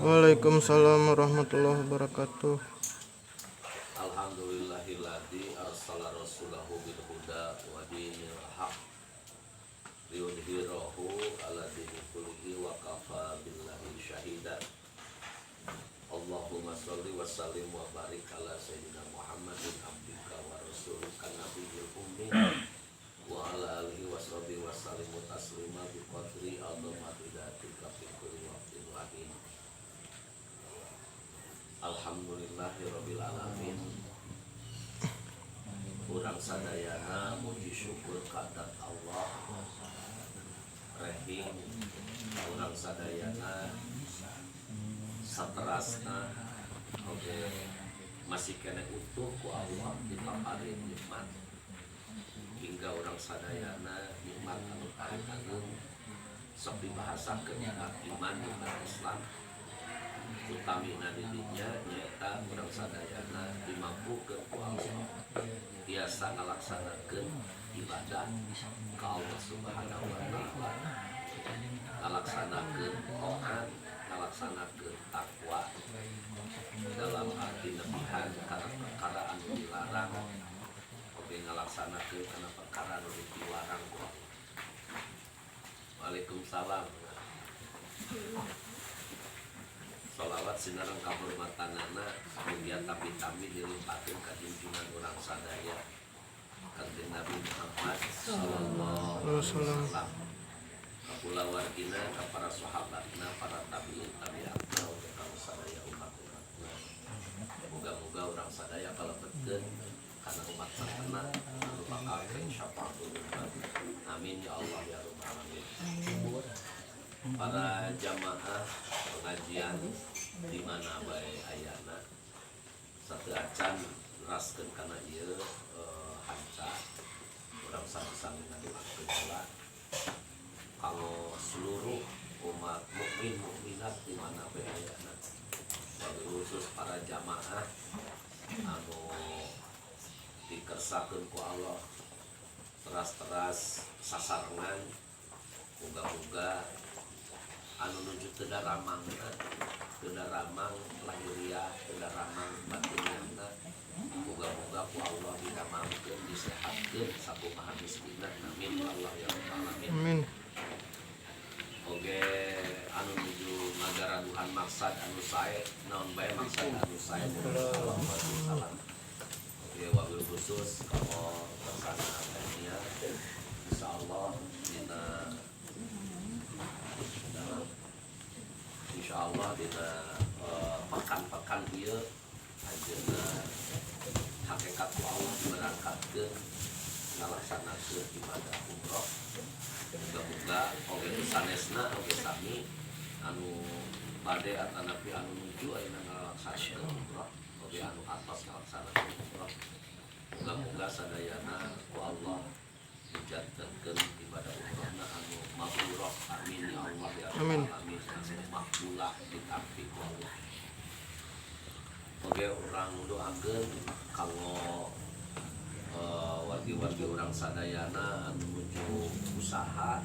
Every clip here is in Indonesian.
Waalaikumsalam warahmatullahi wabarakatuh. Alhamdulillahilladzi arsala rasulahu bil huda wa dinil haq liyudhhirahu 'ala dini kullihi wa kafa billahi syahida. Allahumma sholli wa sallim wa barik ala sayyidina Muhammadin abdika wa rasulika nabiyil ummi wa ala alihi wa sahbihi wa sallim taslima bi qadri azamati dzatika fi kulli waqtin wa hin. Alhamdulillahirabbil alamin. Urang sadayana muji syukur kadat Allah. Rehing urang sadayana saterasna oke masih kena utuh ku Allah dipaparin nikmat hingga urang sadayana nikmat anu paling agung sok dibahasakeun nikmat iman nikmat Islam. Utamina didinya nyata urang sadayana dimampukeun ku Allah biasa ngalaksanakeun ibadah ka Allah Subhanahu wa taala, ngalaksanakeun taat, ngalaksanakeun takwa dalam arti nepihan kana perkara anu dilarang oge ngalaksanakeun kana perkara anu dilarang ku Allah. Waalaikumsalam. Sholawat sinareng kahormatanana mugia tapi dilimpahkeun ka junjungan urang sadaya Kanjeng Nabi Muhammad sallallahu alaihi wasallam, ka kulawargina, ka para sahabatna, para tabi'in tabi'atna, uga ka sadaya umat-umatna. Moga-moga urang sadaya kalebetkeun kana umat satena anu bakal insyafatul umat. Amin ya Allah ya rabbal alamin. Para jamaah pengajian di mana bae ayana satu acan raskeun kana ieu hanca urang sami-sami ngadoakeun heula kanggo seluruh umat mukmin mukminat di mana bae ayana, wabil khusus para jamaah anu dikersakeun ku Allah teras-teras sasarengan muga-muga anu nuju teu daramang lahiriah, teu daramang batiniahna, moga-moga ku Allah didamangkeun disehatkeun sakumaha miskinna. Amin ya Allah ya rabbal alamin. Amin. Oge anu nuju ngagaraduhan maksad anu sae, naon bae maksad anu sae salam. Oge wabil khusus kalau bersama tania insyaallah insyaallah dina pekan-pekan ieu ajeuna hakikat ku Allah diberangkatkeun ngalaksanakeun ibadah umroh. Muga-muga oge sanesna oge sami anu bade atanapi anu nuju ayeuna ngalaksanakeun umroh, oge anu atos ngalaksanakeun umroh. Muga-muga sadayana ku Allah dijadkeun ibadah umrohna anu mabrurah. Amin ya Allah ya rabbal alamin. Makbulah ditampi ku Allah. Oge urang doakeun kanggo wargi-wargi urang sadayana anu nuju usaha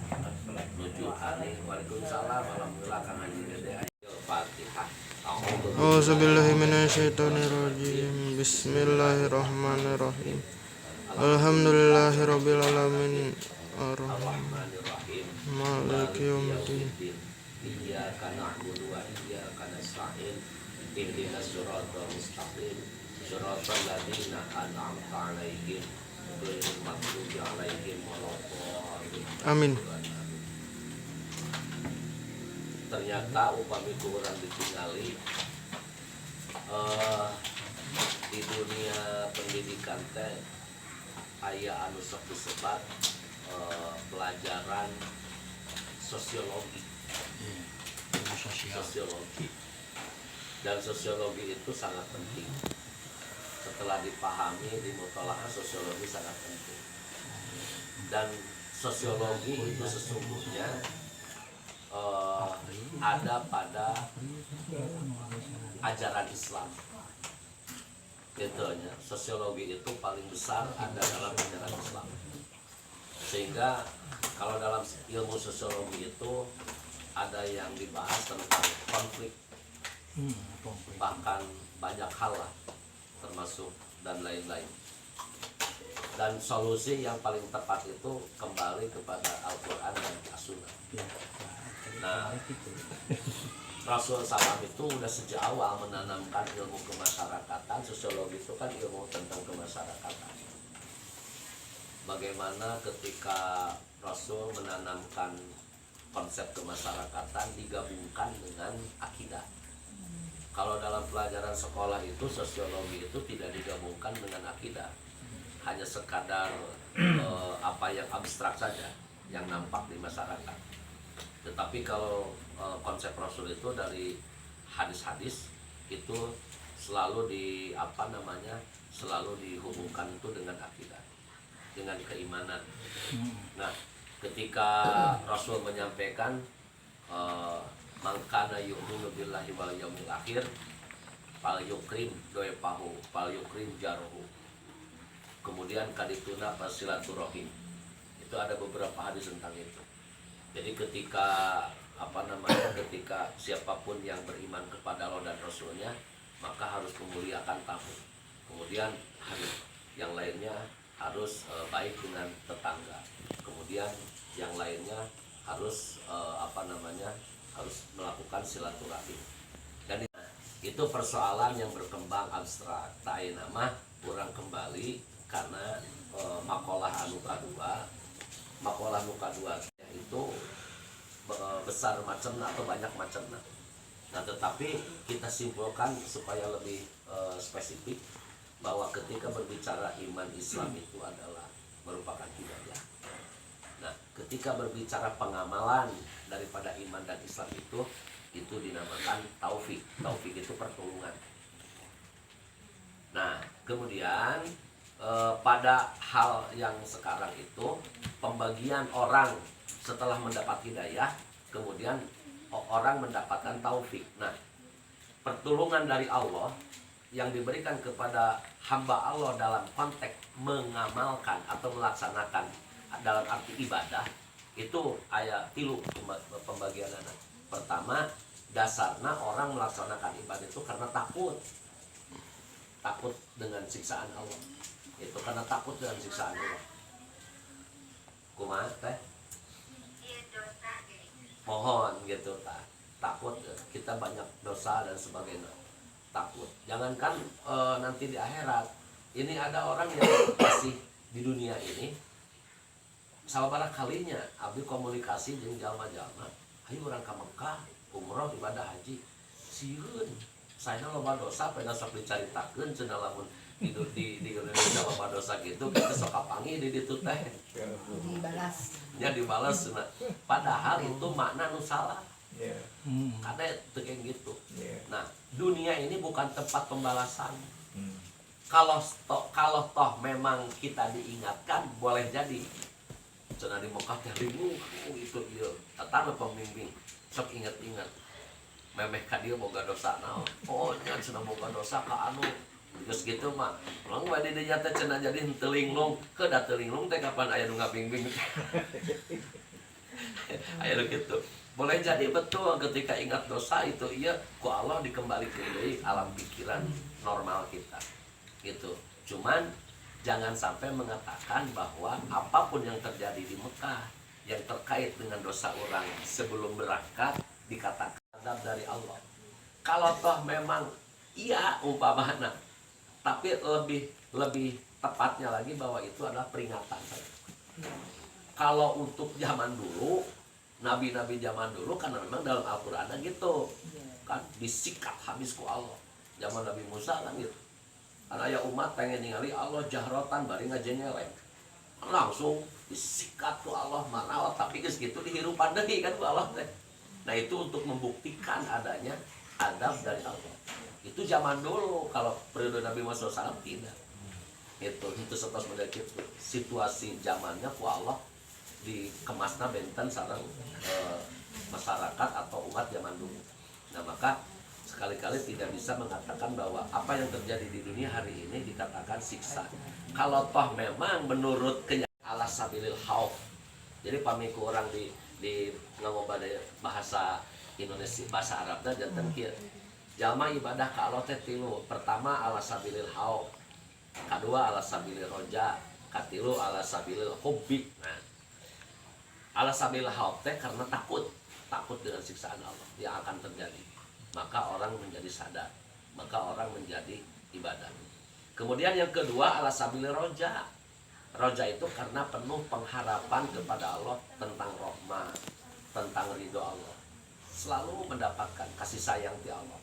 nuju hari. Waalaikumsalam. Alhamdulillah Kang Haji Dede ayo Fatihah. A'udzubillahi minasyaitonirrajim. Bismillahirrahmanirrahim. Alhamdulillahirabbil alamin. Ar-Rahmanir-Rahim. Maliki yaumiddin. Iyyaka na'budu wa iyyaka nasta'in. Ihdinas siratal mustaqim. Siratal ladzina an'amta 'alaihim ghairil maghdubi 'alaihim waladdallin. Amin. Ternyata upami kurang ditinggali di dunia pendidikan teh aya anu sok disebat pelajaran sosiologi. Dan sosiologi itu sangat penting. Setelah dipahami di mutalaah, sosiologi sangat penting. Dan sosiologi itu sesungguhnya ada pada ajaran Islam. Contohnya, sosiologi itu paling besar ada dalam ajaran Islam. Sehingga kalau dalam ilmu sosiologi itu ada yang dibahas tentang konflik bahkan banyak hal lah, termasuk dan lain-lain. Dan solusi yang paling tepat itu kembali kepada Al-Quran dan As-Sunnah. Nah, Rasul SAW itu udah sejak awal menanamkan ilmu kemasyarakatan. Sosiologi itu kan ilmu tentang kemasyarakatan. Bagaimana ketika Rasul menanamkan konsep kemasyarakatan digabungkan dengan akidah. Kalau dalam pelajaran sekolah itu sosiologi itu tidak digabungkan dengan akidah, hanya sekadar apa yang abstrak saja yang nampak di masyarakat. Tetapi kalau konsep Rasul itu dari hadis-hadis itu selalu selalu dihubungkan itu dengan akidah, dengan keimanan. Nah, ketika Rasul menyampaikan mangkana yu'minu billahi wal yaumil akhir fal yukrim doepahu fal yukrim jaruhu, kemudian kadituna silaturahim. Itu ada beberapa hadis tentang itu. Jadi ketika ketika siapapun yang beriman kepada Allah dan Rasulnya, maka harus memuliakan tamu. Kemudian yang lainnya harus baik dengan tetangga. Kemudian yang lainnya harus harus melakukan silaturahim. Dan itu persoalan yang berkembang abstrak. Tai nama kurang kembali karena makalah anu kadua itu besar macamnya atau banyak macamnya. Nah, tetapi kita simpulkan supaya lebih spesifik bahwa ketika berbicara iman Islam itu adalah merupakan hidayah. Nah, ketika berbicara pengamalan daripada iman dan Islam itu dinamakan taufik. Taufik itu pertolongan. Nah, kemudian pada hal yang sekarang itu pembagian orang setelah mendapat hidayah, kemudian orang mendapatkan taufik. Nah, pertolongan dari Allah yang diberikan kepada hamba Allah dalam konteks mengamalkan atau melaksanakan dalam arti ibadah itu ayat 3 pembagian anak. Pertama, dasarnya orang melaksanakan ibadah itu karena takut dengan siksaan Allah. Itu karena takut dengan siksaan Allah. Kumaha teh? Mohon gitu takut kita banyak dosa dan sebagainya. Takut. Jangankan nanti di akhirat. Ini ada orang yang masih di dunia ini sabaraha kalinya abdi komunikasi jeung jalma-jalma, ayo urang ka Mekah umroh ibadah haji sieun saena loba dosa pena sok dicaritakeun cenah lamun di Indonesia loba dosa gitu kita sok kapangi di ditu teh dibalas cenah, padahal itu makna nu salah. Karena teu kayak gitu. Nah, dunia ini bukan tempat pembalasan. Kalau toh memang kita diingatkan boleh jadi cenah di Mekah teh lingu itu ieu tatana pembimbing sok inget-inget memeh ka dieu boga dosa naon oh nya cenah boga dosa ka anu geus kitu mah ulang bade deui teh cenah jadi henteu linglung ke da teu linglung teh kapan aya nu ngabimbing aya nu kitu boleh jadi betul ketika ingat dosa itu iya ku Allah dikembalikan deui alam pikiran normal kita gitu. Cuman jangan sampai mengatakan bahwa apapun yang terjadi di Mekah yang terkait dengan dosa orang sebelum berangkat dikatakan adab dari Allah. Kalau toh memang iya umpamana, tapi lebih tepatnya lagi bahwa itu adalah peringatan saja. Kalau untuk zaman dulu, nabi-nabi zaman dulu karena memang dalam Al-Qur'an gitu. Kan disikat habis ku Allah. Zaman Nabi Musa kan gitu. Karena ya umat pengen ningali Allah jahrotan bari ngajengeleng langsung disikat tuh Allah marawat tapi geus gitu dihirupan deui kan ku Allah teh. Nah itu untuk membuktikan adanya adab dari Allah. Itu zaman dulu, kalau periode Nabi Muhammad SAW tidak. Itu sepas model gitu. Situasi zamannya ku Allah dikemasna benten sareng masyarakat atau umat zaman dulu. Nah maka sekali-kali tidak bisa mengatakan bahwa apa yang terjadi di dunia hari ini dikatakan siksa. Kalau toh memang menurut ala sabilil khauf. Jadi pamiku orang di ngomong bahasa Indonesia, bahasa Arabnya jantan kieu. jalma ibadah ka Allah teh tilu. Pertama ala sabilil haub, kedua ala sabilil roja, katilu ala sabilil hubbi. Nah, ala sabilil haub teh karena takut dengan siksaan Allah yang akan terjadi. Maka orang menjadi sadar, maka orang menjadi ibadah. Kemudian yang kedua ala sabilil roja. Roja itu karena penuh pengharapan kepada Allah tentang rahmat, tentang ridho Allah. Selalu mendapatkan kasih sayang ti Allah.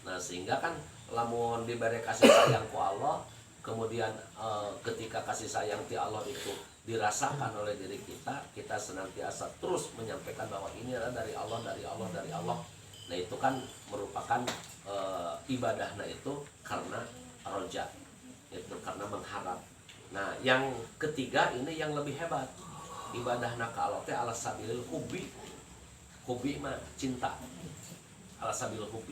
Nah, sehingga kan lamun diberi kasih sayang ku Allah, kemudian ketika kasih sayang ti Allah itu dirasakan oleh diri kita, kita senantiasa terus menyampaikan bahwa ini adalah dari Allah, dari Allah, dari Allah. Nah, itu kan merupakan ibadahnya itu karena roja, itu karena mengharap. Nah, yang ketiga ini yang lebih hebat. Ibadahna ka Allah teh ala sabilil hubbi. Hubbi mah cinta. Ala sabilil hubbi.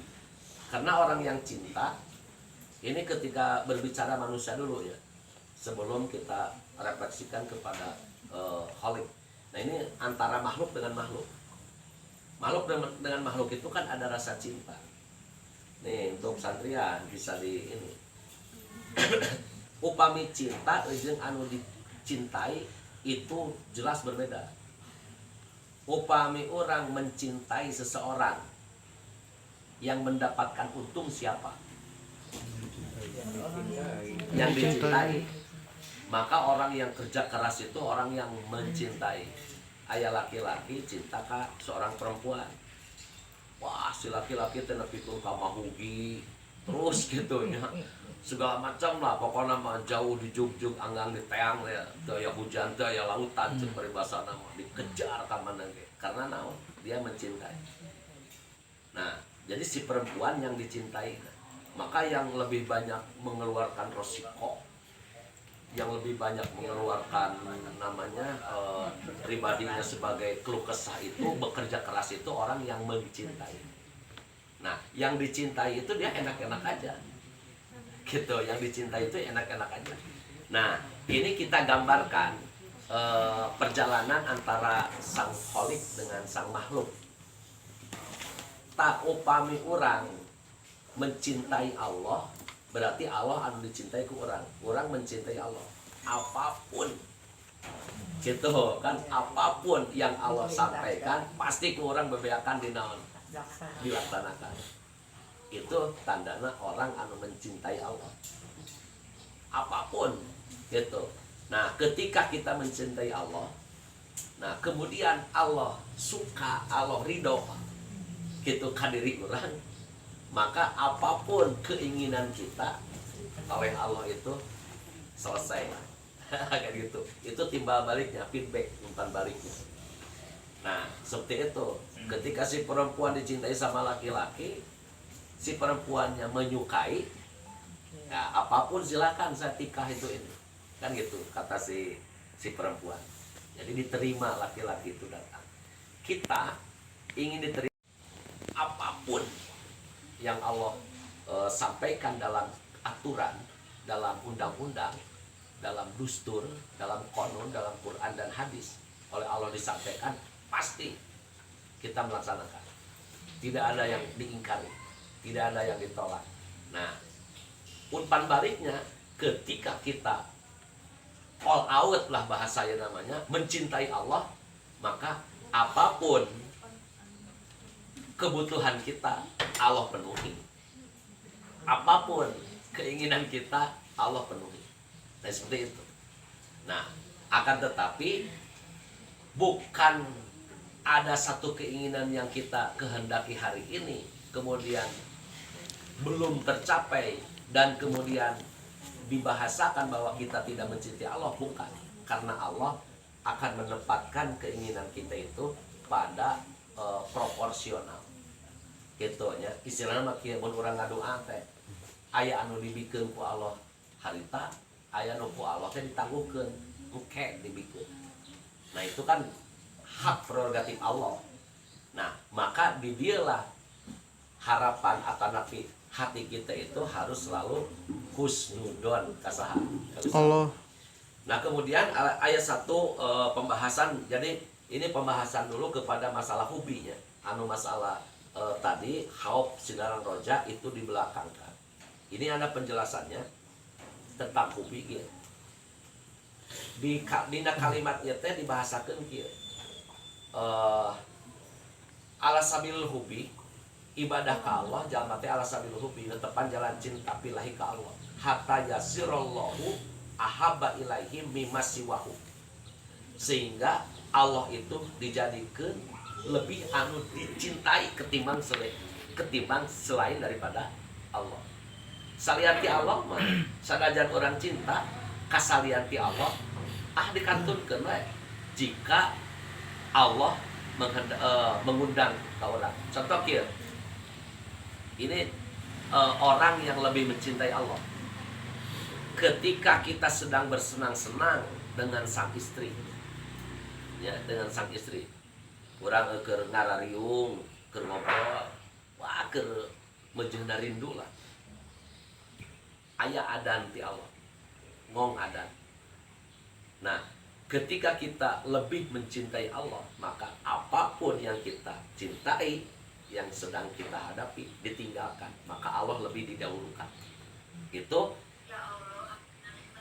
Karena orang yang cinta ini ketika berbicara manusia dulu ya. Sebelum kita refleksikan kepada Khalik. Nah, ini antara makhluk dengan makhluk. Makhluk dengan makhluk itu kan ada rasa cinta. Nih, untuk santrian bisa di ini. Upami cinta jeung anu dicintai itu jelas berbeda. Upami orang mencintai seseorang, yang mendapatkan untung siapa? Yang dicintai. Maka orang yang kerja keras itu orang yang mencintai. Aya laki-laki cinta ka seorang perempuan. Wah, si laki-laki teh nepikeun ka mahugi terus gitu ya. Segala macam lah, pokoknya mah jauh di juk-juk anggang di teang ya, daya hujan, daya lautan, peribahasa nama dikejar ka mana ge. Karena naon? Dia mencintai. Nah, jadi si perempuan yang dicintai, maka yang lebih banyak mengeluarkan resiko, yang lebih banyak mengeluarkan namanya pribadinya sebagai keluh kesah itu, bekerja keras itu orang yang mencintai. Nah, yang dicintai itu dia enak-enak aja. Gitu, yang dicintai itu enak-enak aja. Nah, ini kita gambarkan perjalanan antara sang Khalik dengan sang makhluk. Tak upami orang mencintai Allah, berarti Allah anu dicintai ku orang. Orang mencintai Allah. Apapun gitu kan, apapun yang Allah sampaikan pasti ku orang bebeakan dilaksanakan. Itu tandanya orang anu mencintai Allah. Apapun gitu. Nah, ketika kita mencintai Allah, nah kemudian Allah suka, Allah ridho gitu ka diri orang, maka apapun keinginan kita oleh Allah itu selesai. Kayak gitu. Itu timbal baliknya, feedback umpan baliknya. Nah, seperti itu. Ketika si perempuan dicintai sama laki-laki, si perempuannya menyukai, ya apapun silakan saya tikah itu ini, kan gitu kata si perempuan. Jadi diterima laki-laki itu datang. Kita ingin diterima apapun yang Allah sampaikan dalam aturan, dalam undang-undang, dalam dustur, dalam konon, dalam Quran dan hadis oleh Allah disampaikan, pasti kita melaksanakan. Tidak ada yang diingkari, tidak ada yang ditolak. Nah, umpan baliknya ketika kita all out lah bahasanya namanya, mencintai Allah, maka apapun kebutuhan kita Allah penuhi. Apapun keinginan kita Allah penuhi. Nah, seperti itu. Nah, akan tetapi bukan ada satu keinginan yang kita kehendaki hari ini kemudian belum tercapai dan kemudian dibahasakan bahwa kita tidak mencintai Allah, bukan. Karena Allah akan menempatkan keinginan kita itu pada proporsional. Gitu ya. Istilahnya mah kieu mun urang ngadoa teh aya anu dibikeun ku Allah harita, aya nu ku Allah teh ditangguhkeun engke dibikeun. Nah, itu kan hak prerogatif Allah. Nah, maka di dialah harapan atau nafi hati kita itu harus selalu husnudon kasaha Allah. Nah, kemudian ayat 1 pembahasan. Jadi ini pembahasan dulu kepada masalah hubinya, anu masalah tadi haub sinaran roja itu dibelakangkan. Ini ada penjelasannya tentang hubi gitu. Di kalimatnya teh dibahasakan kieu. Ala sabil hubi ibadah ka Allah jalma teh ala sabil hubi netepan jalan cinta pilahi ka Allah. Hatta yasirallahu ahabba ilaihi mimma siwahu. Sehingga Allah itu dijadikan lebih anu dicintai ketimbang selain daripada Allah. Salianti Allah mah sanajan orang cinta kasalianti Allah dikantunkeun we jika Allah mengundang ke orang. Contoh kieu. Ini orang yang lebih mencintai Allah. Ketika kita sedang bersenang-senang dengan sang istri. Ya, dengan sang istri. Urang keur ngarariung, keur ngobrol, wah keur mejeuna rindu lah. Aya adan ti Allah. Ngong adan. Nah, ketika kita lebih mencintai Allah, maka apapun yang kita cintai, yang sedang kita hadapi, ditinggalkan, maka Allah lebih didahulukan. Itu.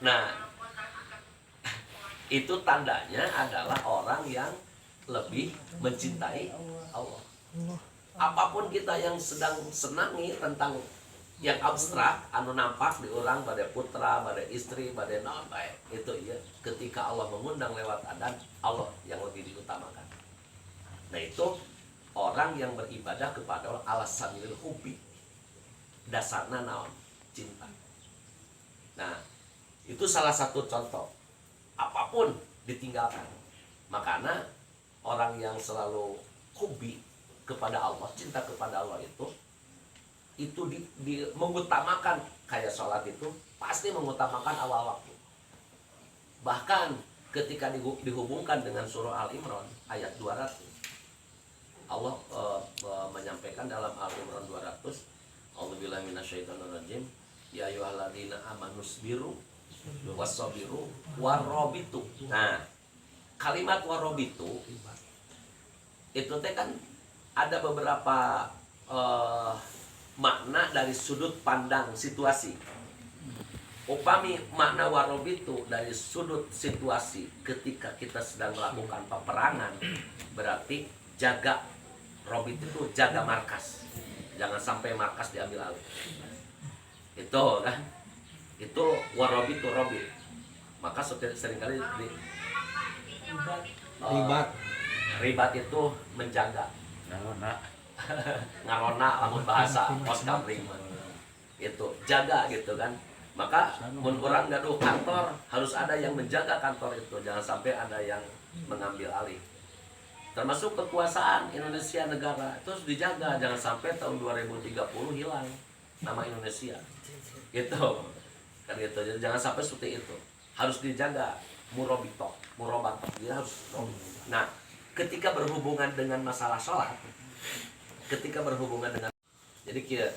Nah, itu tandanya adalah orang yang lebih mencintai Allah. Apapun kita yang sedang senangi tentang yang abstrak, anu nampak di orang pada putra, pada istri, pada naon bae, itu ya. Ketika Allah mengundang lewat adan, Allah yang lebih diutamakan. Nah itu orang yang beribadah kepada Allah ala sabil hubi. Dasarna naon? Cinta. Nah, itu salah satu contoh. Apapun ditinggalkan. Makanya orang yang selalu hubi kepada Allah, cinta kepada Allah itu mengutamakan kayak sholat itu pasti mengutamakan awal waktu. Bahkan ketika dihubungkan dengan surah Al-Imran ayat 200, Allah menyampaikan dalam Al-Imran 200, A'udzubillahi minasyaitonirrajim, ya ayyuhalladzina amanusbiru wassabiru warabitu. Nah, kalimat warabitu itu teh kan ada beberapa makna dari sudut pandang situasi. Upami makna warobitu dari sudut situasi ketika kita sedang melakukan peperangan, berarti jaga robit itu jaga markas, jangan sampai markas diambil alih. Itu kan, itu warobitu robit. Maka seringkali ribat itu menjaga. Ngarona lamun bahasa Oscar Rima itu jaga gitu kan. Maka mun urang gaduh kantor harus ada yang menjaga kantor itu, jangan sampai ada yang mengambil alih. Termasuk kekuasaan Indonesia negara itu harus dijaga, jangan sampai tahun 2030 hilang nama Indonesia gitu kan gitu. Jadi jangan sampai seperti itu, harus dijaga. Murobato dia harus. Nah, ketika berhubungan dengan masalah sholat, ketika berhubungan dengan, jadi kia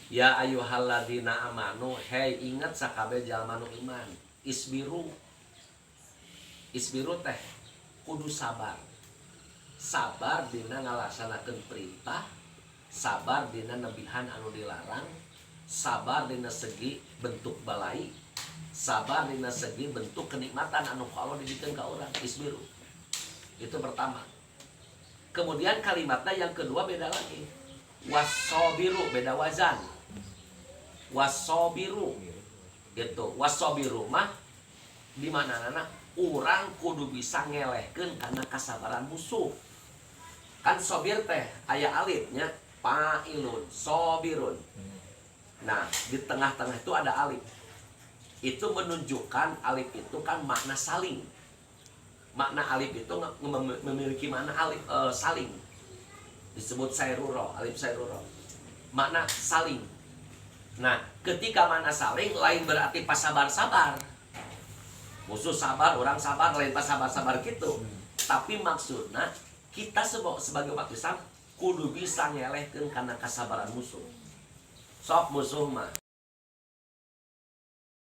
ya ayyuhalladzina amanu, hei ingat sakabe jalma nu iman, isbiru teh kudu sabar dina ngalaksanakeun perintah, sabar dina nebihan anu dilarang, sabar dina segi bentuk balai, sabar dina segi bentuk kenikmatan anu Allah dibikeun ka urang. Isbiru itu pertama. Kemudian kalimatnya yang kedua beda lagi. Wasobiru, beda wazan. Wasobiru gitu. Wasobiru mah di mana nana urang kudu bisa ngelehkeun karena kasabaran musuh. Kan sobir teh aya alifnya, fa'ilun, sobirun. Nah, di tengah-tengah itu ada alif. Itu menunjukkan alif itu kan makna saling. Makna alif itu memiliki makna alif saling, disebut sairuro, alif sairuro, makna saling. Nah, ketika makna saling lain berarti pas sabar-sabar, musuh sabar, orang sabar, lain pas sabar-sabar gitu. Tapi maksudnya kita sebagai umat Islam kudu bisa ngelehkeun karena kesabaran musuh. Sok musuh mah